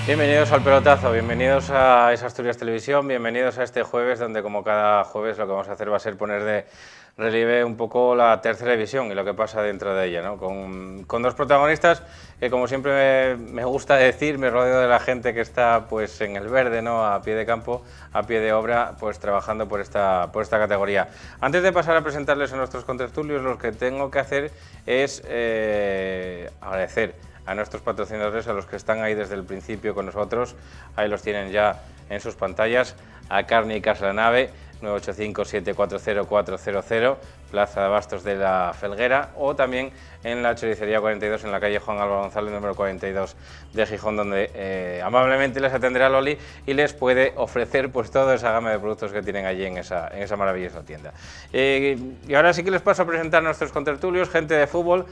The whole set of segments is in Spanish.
Bienvenidos al Pelotazo, bienvenidos a Es Asturias Televisión, bienvenidos a este jueves donde como cada jueves lo que vamos a hacer va a ser poner de relieve un poco la tercera división y lo que pasa dentro de ella, ¿no? Con dos protagonistas que, como siempre me gusta decir, me rodeo de la gente que está pues en el verde, ¿no? A pie de campo, a pie de obra, pues trabajando por esta categoría. Antes de pasar a presentarles a nuestros contertulios, lo que tengo que hacer es agradecer a nuestros patrocinadores, a los que están ahí desde el principio con nosotros. Ahí los tienen ya en sus pantallas: a Carne y Casa La Nave, 985-740-400, Plaza de Abastos de la Felguera, o también en la Choricería 42 en la calle Juan Álvaro González, número 42 de Gijón, donde amablemente les atenderá Loli y les puede ofrecer pues toda esa gama de productos que tienen allí en esa maravillosa tienda. Y ahora sí que les paso a presentar a nuestros contertulios, gente de fútbol.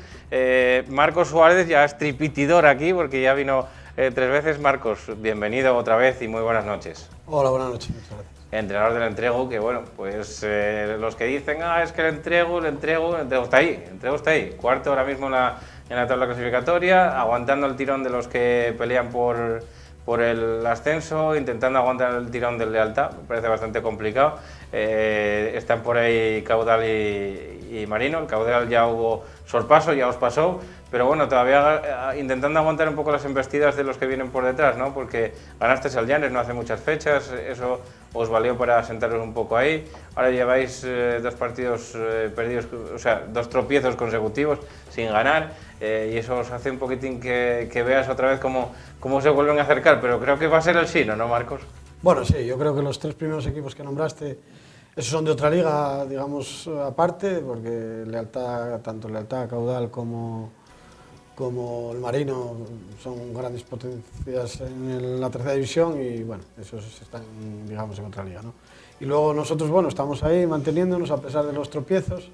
Marcos Suárez ya es tripitidor aquí porque ya vino 3 veces. Marcos, bienvenido otra vez y muy buenas noches. Hola, buenas noches, muchas gracias. Entrenador del Entrego, que bueno, pues los que dicen, es que el Entrego está ahí, cuarto ahora mismo en la tabla clasificatoria, aguantando el tirón de los que pelean por el ascenso, intentando aguantar el tirón del Lealtad. Me parece bastante complicado. Están por ahí Caudal y Marino. El Caudal ya hubo sorpaso, ya os pasó, pero bueno, todavía intentando aguantar un poco las embestidas de los que vienen por detrás, ¿no? Porque ganasteis al Llanes no hace muchas fechas, eso os valió para sentaros un poco ahí. Ahora lleváis 2 partidos perdidos, o sea, 2 tropiezos consecutivos sin ganar, y eso os hace un poquitín que veas otra vez cómo se vuelven a acercar, pero creo que va a ser el Sino, ¿no, Marcos? Bueno, sí, yo creo que los 3 primeros equipos que nombraste, esos son de otra liga, digamos, aparte, porque Lealtad, tanto Lealtad, Caudal como el Marino son grandes potencias en la tercera división y bueno, esos están, digamos, en otra liga, ¿no? Y luego nosotros, bueno, estamos ahí manteniéndonos a pesar de los tropiezos,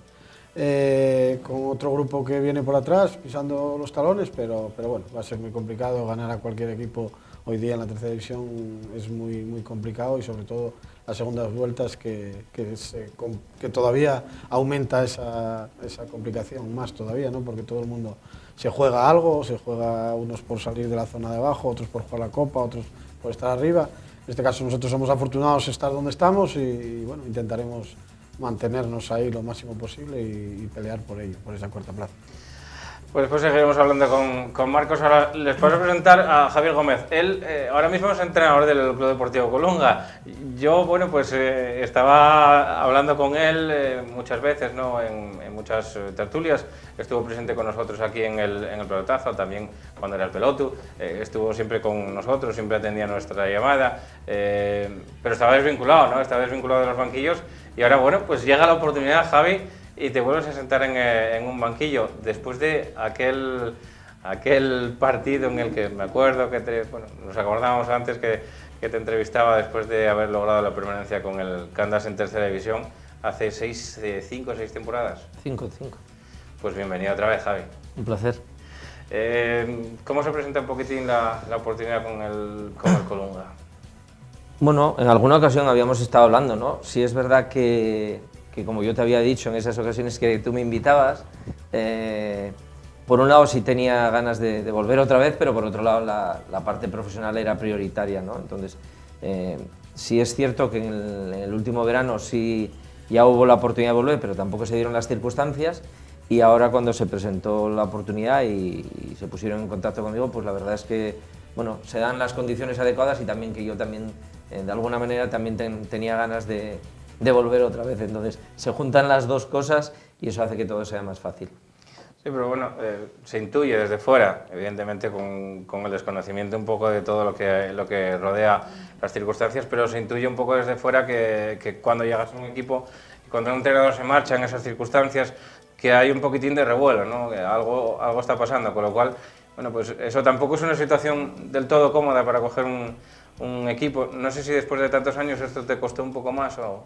con otro grupo que viene por atrás pisando los talones, pero bueno, va a ser muy complicado ganar a cualquier equipo hoy día en la tercera división. Es muy complicado, y sobre todo las segundas vueltas que todavía aumenta esa complicación más todavía, ¿no? Porque todo el mundo se juega algo, se juega unos por salir de la zona de abajo, otros por jugar la Copa, otros por estar arriba. En este caso nosotros somos afortunados de estar donde estamos y bueno, intentaremos mantenernos ahí lo máximo posible y pelear por ello, por esa cuarta plaza. Pues después seguiremos hablando con Marcos. Ahora les puedo presentar a Javier Gómez. Él ahora mismo es entrenador del Club Deportivo Colunga. Yo, bueno, pues estaba hablando con él muchas veces, ¿no? En muchas tertulias. Estuvo presente con nosotros aquí en el Pelotazo, también cuando era el Pelotu. Estuvo siempre con nosotros, siempre atendía nuestra llamada. Pero estaba desvinculado, ¿no? Estaba desvinculado de los banquillos. Y ahora, bueno, pues llega la oportunidad, Javi, y te vuelves a sentar en un banquillo después de aquel partido en el que me acuerdo que nos acordábamos antes que te entrevistaba después de haber logrado la permanencia con el Candas en tercera división hace 5 o 6 temporadas. 5. Pues bienvenido otra vez, Javi. Un placer. ¿Cómo se presenta un poquitín la oportunidad con el Colunga? Bueno, en alguna ocasión habíamos estado hablando, ¿no? Sí es verdad que como yo te había dicho en esas ocasiones que tú me invitabas, por un lado sí tenía ganas de volver otra vez, pero por otro lado la parte profesional era prioritaria, ¿no? Entonces, sí es cierto que en el último verano sí ya hubo la oportunidad de volver, pero tampoco se dieron las circunstancias, y ahora cuando se presentó la oportunidad y se pusieron en contacto conmigo, pues la verdad es que, bueno, se dan las condiciones adecuadas y también que yo también, de alguna manera, también tenía ganas de volver otra vez. Entonces se juntan las dos cosas y eso hace que todo sea más fácil. Sí, pero bueno, se intuye desde fuera, evidentemente con el desconocimiento un poco de todo lo que rodea las circunstancias, pero se intuye un poco desde fuera que cuando llegas a un equipo y cuando un entrenador se marcha en esas circunstancias, que hay un poquitín de revuelo, ¿no? Que algo está pasando, con lo cual, bueno, pues eso tampoco es una situación del todo cómoda para coger un equipo. No sé si después de tantos años esto te costó un poco más o...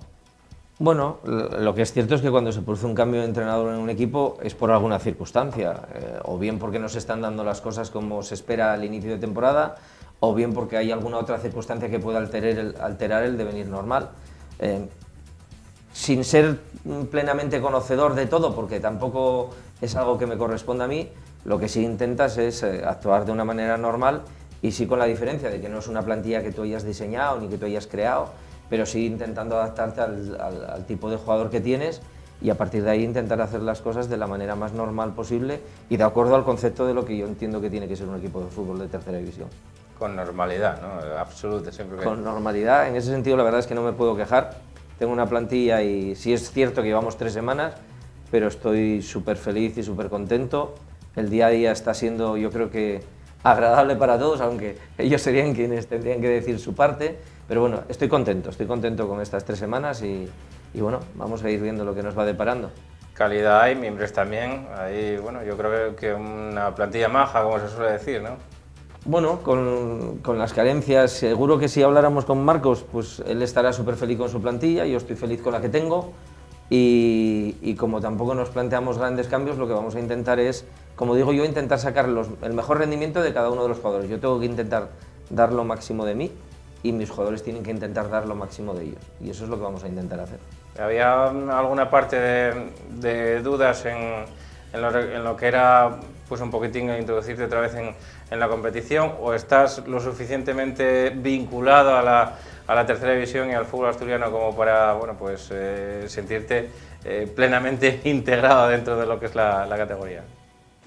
Bueno, lo que es cierto es que cuando se produce un cambio de entrenador en un equipo es por alguna circunstancia, o bien porque no se están dando las cosas como se espera al inicio de temporada, o bien porque hay alguna otra circunstancia que pueda alterar el devenir normal. Sin ser plenamente conocedor de todo, porque tampoco es algo que me corresponde a mí, lo que sí intentas es actuar de una manera normal y sí con la diferencia de que no es una plantilla que tú hayas diseñado ni que tú hayas creado, pero sí intentando adaptarte al tipo de jugador que tienes y a partir de ahí intentar hacer las cosas de la manera más normal posible y de acuerdo al concepto de lo que yo entiendo que tiene que ser un equipo de fútbol de tercera división. Con normalidad, ¿no? Absoluta, siempre que... Con normalidad, en ese sentido la verdad es que no me puedo quejar. Tengo una plantilla y sí es cierto que llevamos 3 semanas, pero estoy súper feliz y súper contento. El día a día está siendo, yo creo que, agradable para todos, aunque ellos serían quienes tendrían que decir su parte. Pero bueno, estoy contento con estas 3 semanas y bueno, vamos a ir viendo lo que nos va deparando. Calidad hay, miembros también. Ahí, bueno, yo creo que una plantilla maja, como se suele decir, ¿no? Bueno, con las carencias, seguro que si habláramos con Marcos, pues él estará súper feliz con su plantilla, yo estoy feliz con la que tengo y como tampoco nos planteamos grandes cambios, lo que vamos a intentar es, como digo yo, intentar sacar el mejor rendimiento de cada uno de los jugadores. Yo tengo que intentar dar lo máximo de mí y mis jugadores tienen que intentar dar lo máximo de ellos y eso es lo que vamos a intentar hacer. ¿Había alguna parte de dudas en lo que era pues un poquitín introducirte otra vez en la competición o estás lo suficientemente vinculado a la tercera división y al fútbol asturiano como para bueno, pues, sentirte plenamente integrado dentro de lo que es la categoría?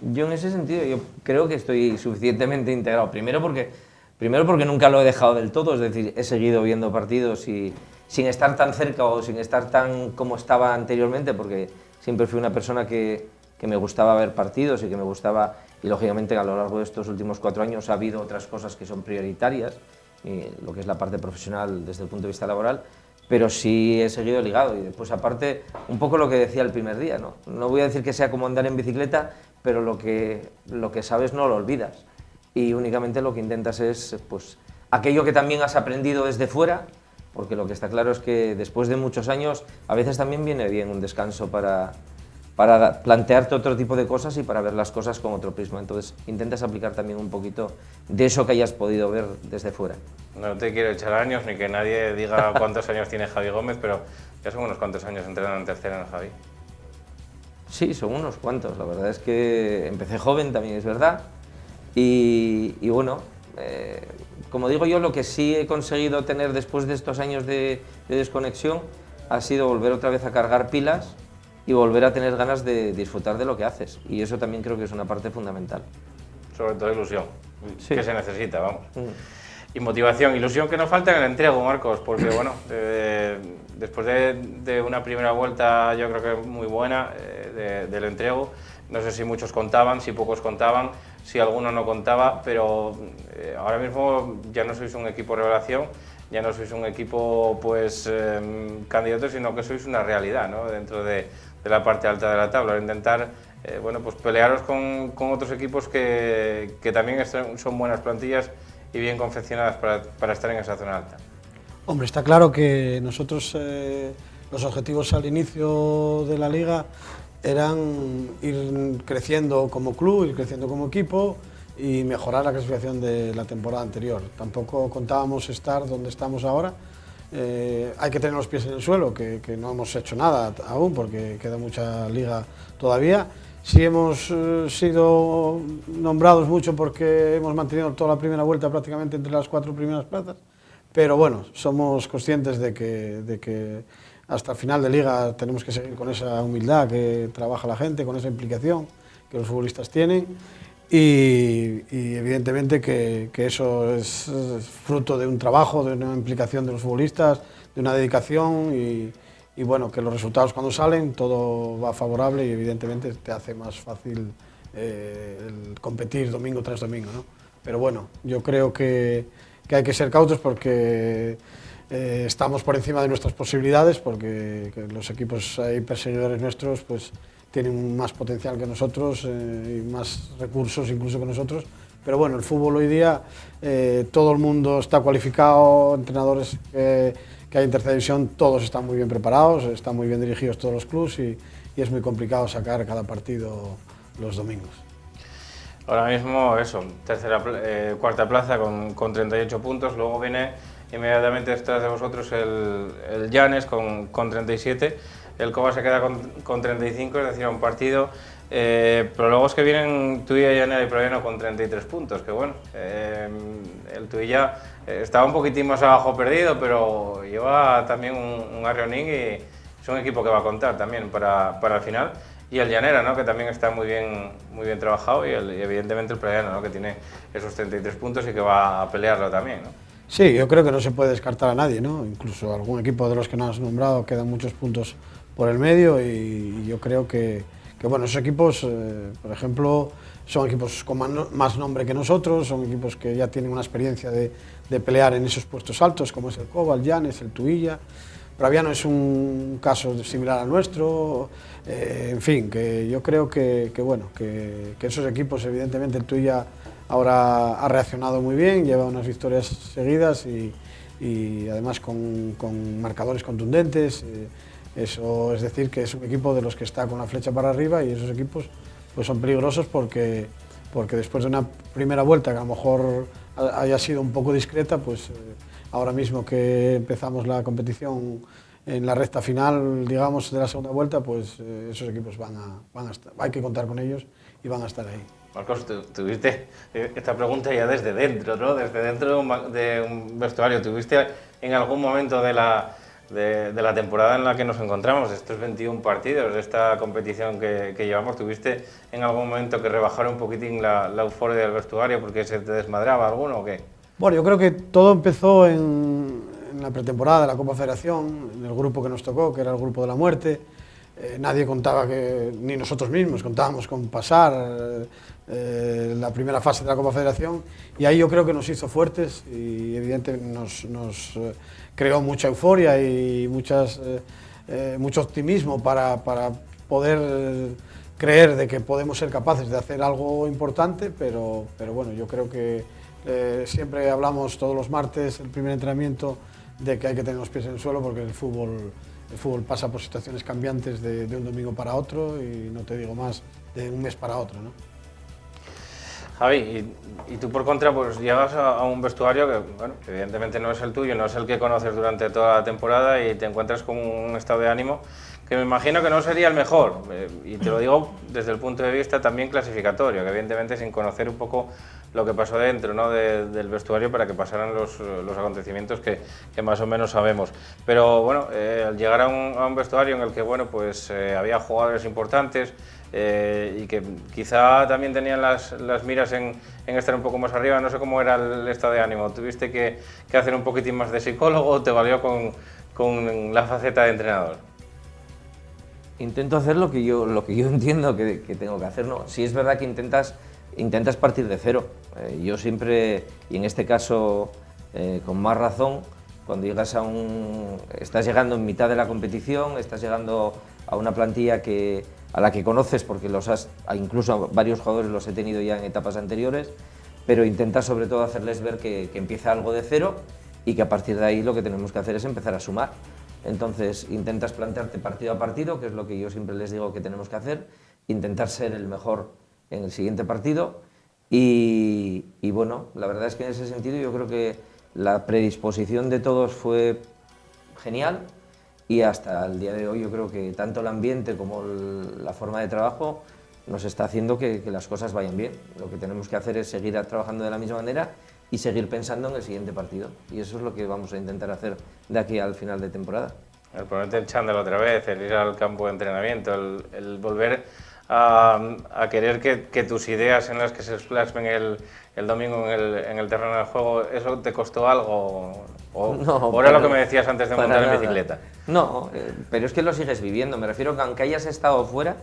Yo en ese sentido yo creo que estoy suficientemente integrado, primero porque nunca lo he dejado del todo, es decir, he seguido viendo partidos y sin estar tan cerca o sin estar tan como estaba anteriormente, porque siempre fui una persona que me gustaba ver partidos y que me gustaba, y lógicamente a lo largo de estos últimos 4 años ha habido otras cosas que son prioritarias, lo que es la parte profesional desde el punto de vista laboral, pero sí he seguido ligado y después aparte un poco lo que decía el primer día, no voy a decir que sea como andar en bicicleta, pero lo que sabes no lo olvidas y únicamente lo que intentas es pues aquello que también has aprendido desde fuera, porque lo que está claro es que después de muchos años a veces también viene bien un descanso para plantearte otro tipo de cosas y para ver las cosas con otro prisma. Entonces, intentas aplicar también un poquito de eso que hayas podido ver desde fuera. No te quiero echar años ni que nadie diga cuántos años tiene Javi Gómez, pero ya son unos cuantos años entrenando en tercera, ¿no, Javi? Sí, son unos cuantos. La verdad es que empecé joven, también es verdad. Y bueno, como digo yo, lo que sí he conseguido tener después de estos años de desconexión ha sido volver otra vez a cargar pilas y volver a tener ganas de disfrutar de lo que haces. Y eso también creo que es una parte fundamental. Sobre todo ilusión, sí, que se necesita, vamos. Y motivación, ilusión que nos falta en el entrego, Marcos, porque bueno, después de una primera vuelta yo creo que muy buena del entrego, no sé si muchos contaban, si pocos contaban, si alguno no contaba, pero ahora mismo ya no sois un equipo revelación, ya no sois un equipo pues candidato, sino que sois una realidad, ¿no? Dentro de la parte alta de la tabla, intentar bueno, pues pelearos con otros equipos que también son buenas plantillas y bien confeccionadas para estar en esa zona alta. Hombre, está claro que nosotros los objetivos al inicio de la liga eran ir creciendo como club, ir creciendo como equipo y mejorar la clasificación de la temporada anterior. Tampoco contábamos estar donde estamos ahora. Hay que tener los pies en el suelo, que no hemos hecho nada aún porque queda mucha liga todavía. Sí hemos sido nombrados mucho porque hemos mantenido toda la primera vuelta prácticamente entre las 4 primeras plazas, pero bueno, somos conscientes de que hasta el final de liga tenemos que seguir con esa humildad que trabaja la gente, con esa implicación que los futbolistas tienen y evidentemente que eso es fruto de un trabajo, de una implicación de los futbolistas, de una dedicación y bueno, que los resultados cuando salen todo va favorable y evidentemente te hace más fácil el competir domingo tras domingo, ¿no? Pero bueno, yo creo que hay que ser cautos porque estamos por encima de nuestras posibilidades, porque los equipos perseguidores nuestros pues tienen más potencial que nosotros y más recursos incluso que nosotros. Pero bueno, el fútbol hoy día todo el mundo está cualificado, entrenadores que hay en tercera división, todos están muy bien preparados, están muy bien dirigidos todos los clubes y es muy complicado sacar cada partido los domingos. Ahora mismo eso, cuarta plaza con 38 puntos, luego viene inmediatamente detrás de vosotros el Llanes con 37. el Cova se queda con 35, es decir, a un partido. Pero luego es que vienen Tuilla, Llanera y Proviano con 33 puntos, que bueno, el Tuilla estaba un poquitín más abajo perdido, pero lleva también un Arrionín y es un equipo que va a contar también para el final. Y el Llanera, ¿no?, que también está muy bien trabajado, y evidentemente el Proviano, ¿no?, que tiene esos 33 puntos y que va a pelearlo también, ¿no? Sí, yo creo que no se puede descartar a nadie, ¿no? Incluso algún equipo de los que no has nombrado quedan muchos puntos por el medio, y yo creo que bueno, esos equipos, por ejemplo, son equipos con más nombre que nosotros, son equipos que ya tienen una experiencia de pelear en esos puestos altos, como es el Cova, el Llanes, el Tuilla. Proviano es un caso similar al nuestro, en fin, que yo creo que esos equipos, evidentemente el Tuilla ahora ha reaccionado muy bien, lleva unas victorias seguidas y además con marcadores contundentes. Eso es decir, que es un equipo de los que está con la flecha para arriba, y esos equipos pues son peligrosos porque después de una primera vuelta que a lo mejor haya sido un poco discreta, pues ahora mismo que empezamos la competición en la recta final, digamos, de la segunda vuelta, pues esos equipos van a estar, hay que contar con ellos y van a estar ahí. Marcos, tuviste esta pregunta ya desde dentro, ¿no? Desde dentro de un vestuario. ¿Tuviste en algún momento de la temporada en la que nos encontramos, de estos 21 partidos, de esta competición que llevamos, tuviste en algún momento que rebajar un poquitín la euforia del vestuario porque se te desmadraba alguno o qué? Bueno, yo creo que todo empezó en la pretemporada de la Copa Federación, en el grupo que nos tocó, que era el grupo de la muerte. Nadie contaba, ni nosotros mismos contábamos con pasar la primera fase de la Copa Federación, y ahí yo creo que nos hizo fuertes y evidentemente nos creó mucha euforia y mucho optimismo para poder creer de que podemos ser capaces de hacer algo importante, pero bueno, yo creo que siempre hablamos todos los martes, el primer entrenamiento, de que hay que tener los pies en el suelo, porque el fútbol pasa por situaciones cambiantes de un domingo para otro, y no te digo más, de un mes para otro, ¿no? Javi, y tú por contra pues llegas a un vestuario que, bueno, evidentemente no es el tuyo, no es el que conoces durante toda la temporada, y te encuentras con un estado de ánimo que me imagino que no sería el mejor, y te lo digo desde el punto de vista también clasificatorio, que evidentemente sin conocer un poco lo que pasó dentro, ¿no?, del vestuario para que pasaran los acontecimientos que más o menos sabemos. Pero bueno, al llegar a un vestuario en el que, bueno, pues había jugadores importantes, y que quizá también tenían las miras en estar un poco más arriba, no sé cómo era el estado de ánimo. ¿Tuviste que hacer un poquitín más de psicólogo o te valió con la faceta de entrenador? Intento hacer lo que yo entiendo que tengo que hacer, ¿no? Si es verdad que intentas partir de cero. Yo siempre, y en este caso con más razón, cuando estás llegando en mitad de la competición, estás llegando a una plantilla a la que conoces porque incluso varios jugadores los he tenido ya en etapas anteriores, pero intentas sobre todo hacerles ver que empieza algo de cero y que a partir de ahí lo que tenemos que hacer es empezar a sumar. Entonces intentas plantearte partido a partido, que es lo que yo siempre les digo que tenemos que hacer, intentar ser el mejor en el siguiente partido, y bueno, la verdad es que en ese sentido yo creo que la predisposición de todos fue genial, y hasta el día de hoy yo creo que tanto el ambiente como la forma de trabajo nos está haciendo que las cosas vayan bien. Lo que tenemos que hacer es seguir trabajando de la misma manera y seguir pensando en el siguiente partido, y eso es lo que vamos a intentar hacer de aquí al final de temporada. El ponerte el chándal otra vez, el ir al campo de entrenamiento, el volver a querer que tus ideas en las que se plasmen el domingo en el terreno del juego, ¿eso te costó algo? ¿O era lo que me decías antes de montar en bicicleta? No, pero es que lo sigues viviendo. Me refiero que aunque hayas estado fuera,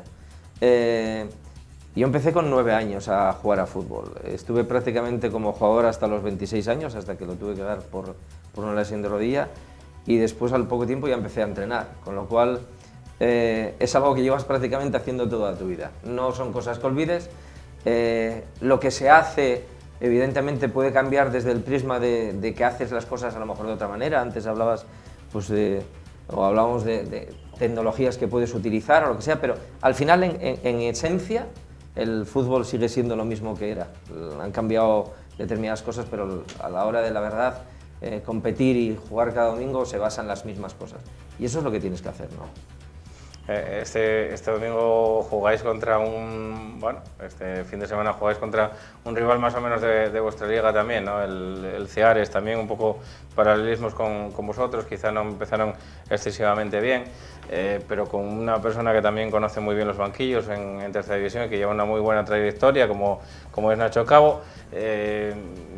yo empecé con 9 años a jugar a fútbol. Estuve prácticamente como jugador hasta los 26 años, hasta que lo tuve que dar por una lesión de rodilla, y después al poco tiempo ya empecé a entrenar, con lo cual es algo que llevas prácticamente haciendo toda tu vida. No son cosas que olvides. Lo que se hace evidentemente puede cambiar desde el prisma de que haces las cosas a lo mejor de otra manera. Antes hablabas pues hablábamos de tecnologías que puedes utilizar o lo que sea, pero al final en esencia el fútbol sigue siendo lo mismo que era. Han cambiado determinadas cosas, pero a la hora de la verdad competir y jugar cada domingo se basa en las mismas cosas, y eso es lo que tienes que hacer, ¿no? Este domingo jugáis contra este fin de semana jugáis contra un rival más o menos de vuestra liga también, ¿no? El Ceares, también un poco paralelismos con vosotros, quizá no empezaron excesivamente bien, pero con una persona que también conoce muy bien los banquillos en tercera división y que lleva una muy buena trayectoria, como es Nacho Cabo.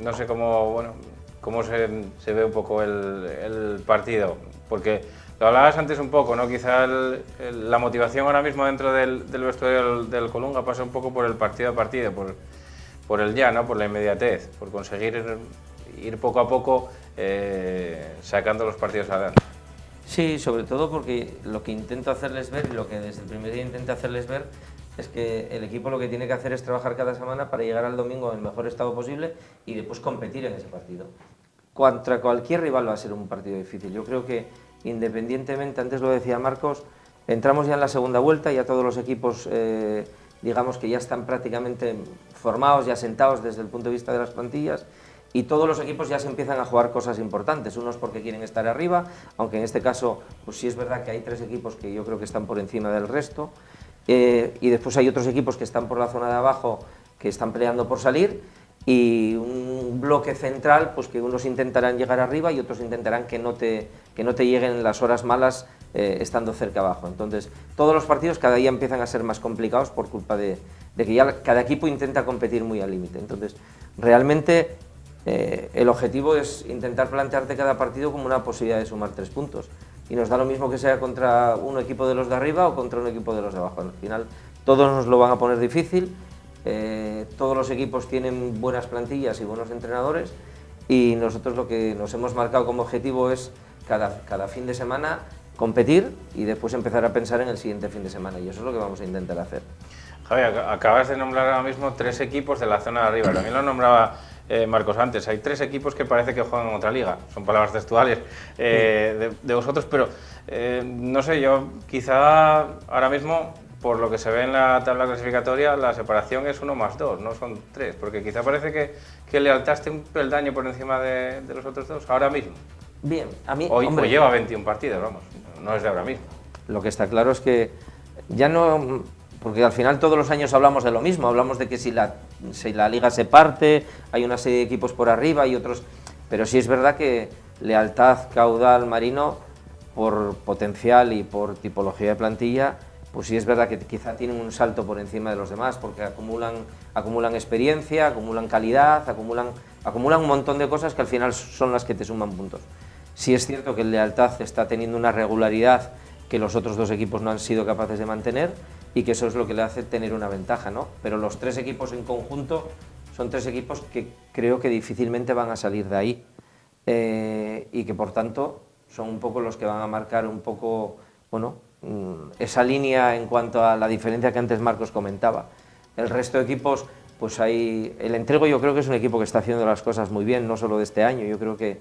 No sé cómo se ve un poco el partido, porque lo hablabas antes un poco, ¿no? Quizá la motivación ahora mismo dentro del vestuario del Colunga pasa un poco por el partido a partido, por el ya, ¿no? Por la inmediatez, por conseguir ir poco a poco sacando los partidos adelante. Sí, sobre todo porque lo que intento hacerles ver y lo que desde el primer día intento hacerles ver es que el equipo lo que tiene que hacer es trabajar cada semana para llegar al domingo en el mejor estado posible y después competir en ese partido. Contra cualquier rival va a ser un partido difícil. Yo creo que independientemente, antes lo decía Marcos, entramos ya en la segunda vuelta, ya todos los equipos digamos que ya están prácticamente formados, ya sentados desde el punto de vista de las plantillas, y todos los equipos ya se empiezan a jugar cosas importantes, unos porque quieren estar arriba, aunque en este caso pues sí es verdad que hay 3 equipos que yo creo que están por encima del resto, y después hay otros equipos que están por la zona de abajo que están peleando por salir, y un bloque central pues que unos intentarán llegar arriba y otros intentarán que no te lleguen las horas malas estando cerca abajo. Entonces todos los partidos cada día empiezan a ser más complicados por culpa de que ya cada equipo intenta competir muy al límite. Entonces realmente el objetivo es intentar plantearte cada partido como una posibilidad de sumar 3 puntos, y nos da lo mismo que sea contra un equipo de los de arriba o contra un equipo de los de abajo. Al final todos nos lo van a poner difícil. Todos los equipos tienen buenas plantillas y buenos entrenadores, y nosotros lo que nos hemos marcado como objetivo es cada fin de semana competir y después empezar a pensar en el siguiente fin de semana, y eso es lo que vamos a intentar hacer. Javier, acabas de nombrar ahora mismo 3 equipos de la zona de arriba, también lo nombraba Marcos antes, hay 3 equipos que parece que juegan en otra liga, son palabras textuales de vosotros, pero no sé, yo quizá ahora mismo, por lo que se ve en la tabla clasificatoria, la separación es 1+2, no son 3, porque quizá parece que Lealtad esté un peldaño por encima de los otros 2, ahora mismo. Bien, a mí, hoy lleva 21 partidos, vamos, no es de ahora mismo. Lo que está claro es que ya no, porque al final todos los años hablamos de lo mismo, hablamos de que si la liga se parte, hay una serie de equipos por arriba y otros, pero sí es verdad que Lealtad, Caudal, Marino, por potencial y por tipología de plantilla, pues sí es verdad que quizá tienen un salto por encima de los demás, porque acumulan experiencia, acumulan calidad, acumulan un montón de cosas que al final son las que te suman puntos. Sí es cierto que el Lealtad está teniendo una regularidad que los otros 2 equipos no han sido capaces de mantener, y que eso es lo que le hace tener una ventaja, ¿no? Pero los 3 equipos en conjunto son 3 equipos que creo que difícilmente van a salir de ahí, y que por tanto son un poco los que van a marcar un poco, esa línea en cuanto a la diferencia que antes Marcos comentaba. El resto de equipos, pues hay, el Entrego yo creo que es un equipo que está haciendo las cosas muy bien, no solo de este año, yo creo que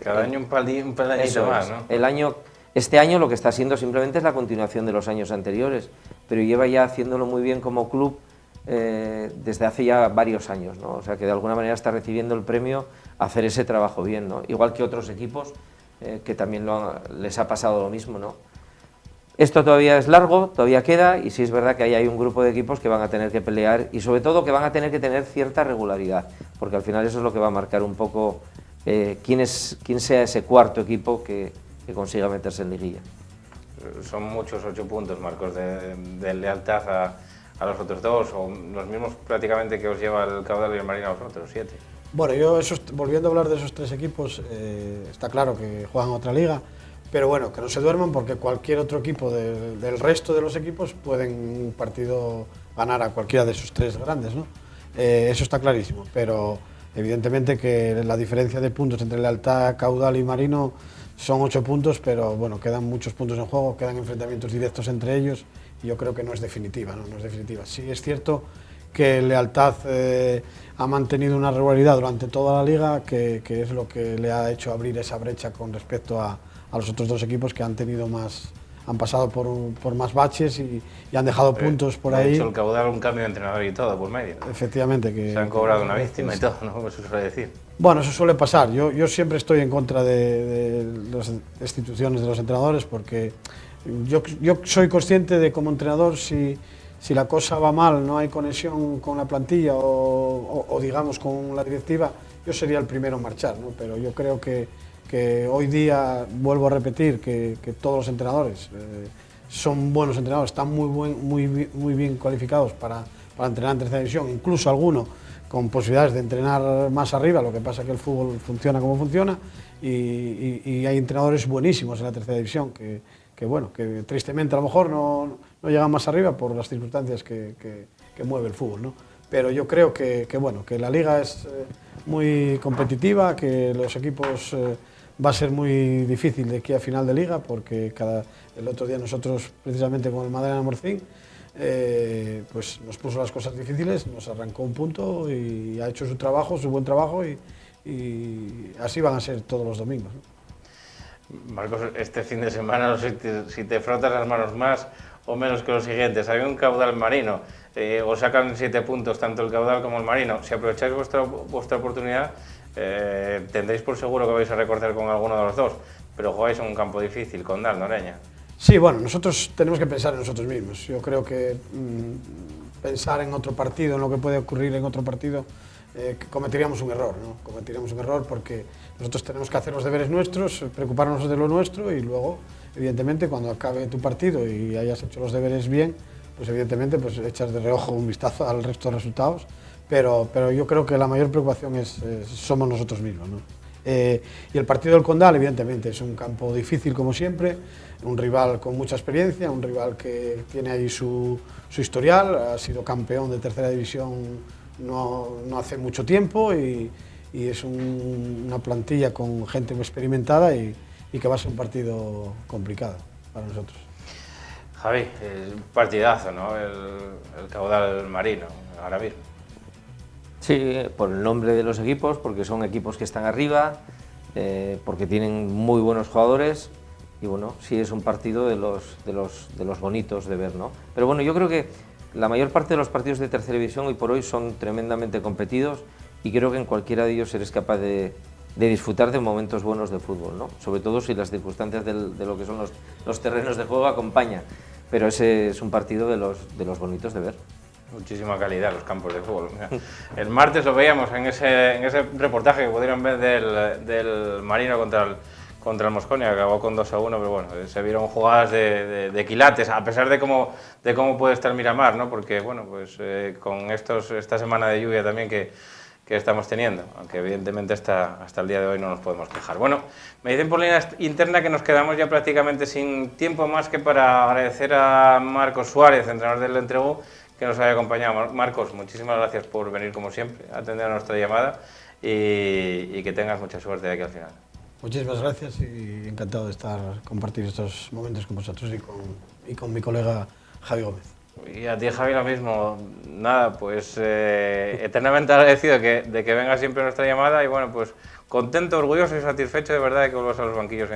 cada año un peldañito más, ¿no? Este año lo que está haciendo simplemente es la continuación de los años anteriores, pero lleva ya haciéndolo muy bien como club desde hace ya varios años, ¿no? O sea que de alguna manera está recibiendo el premio a hacer ese trabajo bien, ¿no? Igual que otros equipos que también les ha pasado lo mismo, ¿no? Esto todavía es largo, todavía queda, y sí es verdad que ahí hay un grupo de equipos que van a tener que pelear, y sobre todo que van a tener que tener cierta regularidad, porque al final eso es lo que va a marcar un poco quién sea ese cuarto equipo que consiga meterse en liguilla. Son muchos 8 puntos, Marcos, de Lealtad a los otros 2, o los mismos prácticamente que os lleva el Caudal y el Marino a vosotros, 7. Bueno, volviendo a hablar de esos 3 equipos, está claro que juegan otra liga, pero bueno, que no se duerman, porque cualquier otro equipo del resto de los equipos pueden un partido ganar a cualquiera de esos 3 grandes, ¿no? Eso está clarísimo, pero evidentemente que la diferencia de puntos entre Lealtad, Caudal y Marino son 8 puntos, pero bueno, quedan muchos puntos en juego, quedan enfrentamientos directos entre ellos, y yo creo que no es definitiva, ¿no? No es definitiva. Sí es cierto que Lealtad ha mantenido una regularidad durante toda la liga, que es lo que le ha hecho abrir esa brecha con respecto a los otros 2 equipos que han pasado por más baches y han dejado puntos por ahí. Ha hecho el Caudal un cambio de entrenador y todo por medio. Efectivamente. Se han cobrado una víctima y todo, ¿no? Como se suele decir. Bueno, eso suele pasar. Yo siempre estoy en contra de las destituciones de los entrenadores, porque yo soy consciente de como entrenador si la cosa va mal, no hay conexión con la plantilla o digamos con la directiva, yo sería el primero en marchar, ¿no? Pero yo creo que hoy día, vuelvo a repetir, que todos los entrenadores son buenos entrenadores, están muy bien cualificados para entrenar en tercera división, incluso alguno con posibilidades de entrenar más arriba, lo que pasa es que el fútbol funciona como funciona y hay entrenadores buenísimos en la tercera división que bueno, que tristemente a lo mejor no llegan más arriba por las circunstancias que mueve el fútbol, ¿no? Pero yo creo que bueno, que la liga es muy competitiva, que los equipos va a ser muy difícil de aquí a final de liga, porque el otro día nosotros, precisamente con el Madrid Morcín, pues nos puso las cosas difíciles, nos arrancó un punto y ha hecho su trabajo, su buen trabajo y así van a ser todos los domingos, ¿no? Marcos, este fin de semana, no sé si te frotas las manos más o menos que los siguientes. Había un caudal marino, os sacan 7 puntos tanto el caudal como el marino. Si aprovecháis vuestra oportunidad, tendréis por seguro que vais a recortar con alguno de los dos, pero jugáis en un campo difícil, Condal, Noreña. Sí, bueno, nosotros tenemos que pensar en nosotros mismos. Yo creo que pensar en otro partido, en lo que puede ocurrir en otro partido, cometeríamos un error, ¿no? Cometeríamos un error porque nosotros tenemos que hacer los deberes nuestros, preocuparnos de lo nuestro y luego, evidentemente, cuando acabe tu partido y hayas hecho los deberes bien, pues evidentemente pues echas de reojo un vistazo al resto de resultados, pero yo creo que la mayor preocupación somos nosotros mismos, ¿no? Y el partido del Condal, evidentemente, es un campo difícil como siempre, un rival con mucha experiencia, un rival que tiene ahí su historial, ha sido campeón de tercera división no hace mucho tiempo y es una plantilla con gente muy experimentada y que va a ser un partido complicado para nosotros. Javi, el partidazo, ¿no? El caudal marino, ahora mismo. Sí, por el nombre de los equipos, porque son equipos que están arriba, porque tienen muy buenos jugadores y bueno, sí es un partido de los bonitos de ver, ¿no? Pero bueno, yo creo que la mayor parte de los partidos de tercera división hoy por hoy son tremendamente competidos y creo que en cualquiera de ellos eres capaz de disfrutar de momentos buenos de fútbol, ¿no? Sobre todo si las circunstancias de lo que son los terrenos de juego acompañan, pero ese es un partido de los bonitos de ver. Muchísima calidad los campos de fútbol. El martes lo veíamos en ese reportaje que pudieron ver del Marino contra el Mosconia, que acabó con 2-1, pero bueno, se vieron jugadas de quilates, a pesar de cómo puede estar Miramar, ¿no? Porque bueno, pues con esta semana de lluvia también que estamos teniendo, aunque evidentemente hasta el día de hoy no nos podemos quejar. Bueno, me dicen por línea interna que nos quedamos ya prácticamente sin tiempo más que para agradecer a Marcos Suárez, entrenador del Entrego, que nos haya acompañado. Marcos, muchísimas gracias por venir como siempre, a atender a nuestra llamada y que tengas mucha suerte de aquí al final. Muchísimas gracias y encantado de compartir estos momentos con vosotros y con mi colega Javi Gómez. Y a ti, Javi, lo mismo. Nada, pues eternamente agradecido de que vengas siempre a nuestra llamada y bueno, pues contento, orgulloso y satisfecho de verdad de que vuelvas a los banquillos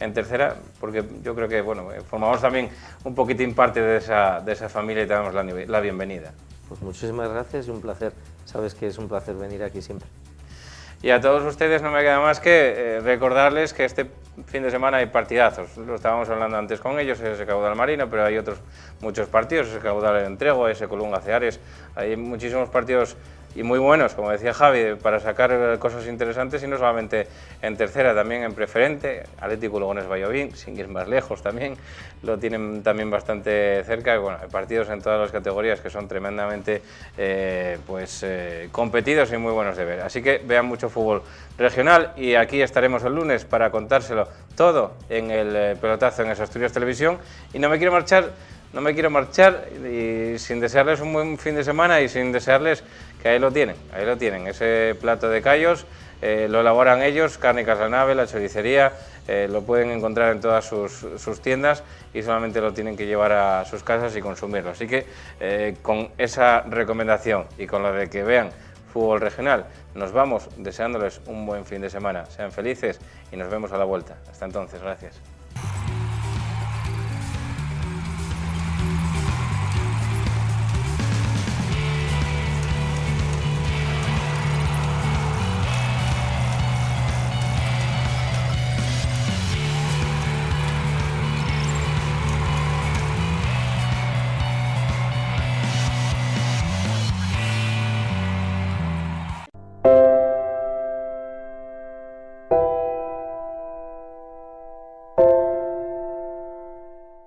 en tercera, porque yo creo que bueno, formamos también un poquitín parte de esa familia y te damos la bienvenida. Pues muchísimas gracias y un placer. Sabes que es un placer venir aquí siempre. Y a todos ustedes no me queda más que recordarles que este fin de semana hay partidazos. Lo estábamos hablando antes con ellos, ese caudal marino, pero hay otros muchos partidos, ese caudal de Entrego, ese Colunga Ceares. Hay muchísimos partidos y muy buenos, como decía Javi, para sacar cosas interesantes y no solamente en tercera, también en preferente. Atlético Lugones Valladolid, sin ir más lejos también, lo tienen también bastante cerca. Bueno, hay partidos en todas las categorías que son tremendamente competidos y muy buenos de ver. Así que vean mucho fútbol regional y aquí estaremos el lunes para contárselo todo en el pelotazo en Asturias Televisión. Y no me quiero marchar y sin desearles un buen fin de semana y sin desearles que ahí lo tienen, ese plato de callos, lo elaboran ellos, Carne Caslanave, la choricería, lo pueden encontrar en todas sus tiendas y solamente lo tienen que llevar a sus casas y consumirlo. Así que con esa recomendación y con lo de que vean fútbol regional, nos vamos deseándoles un buen fin de semana. Sean felices y nos vemos a la vuelta. Hasta entonces, gracias.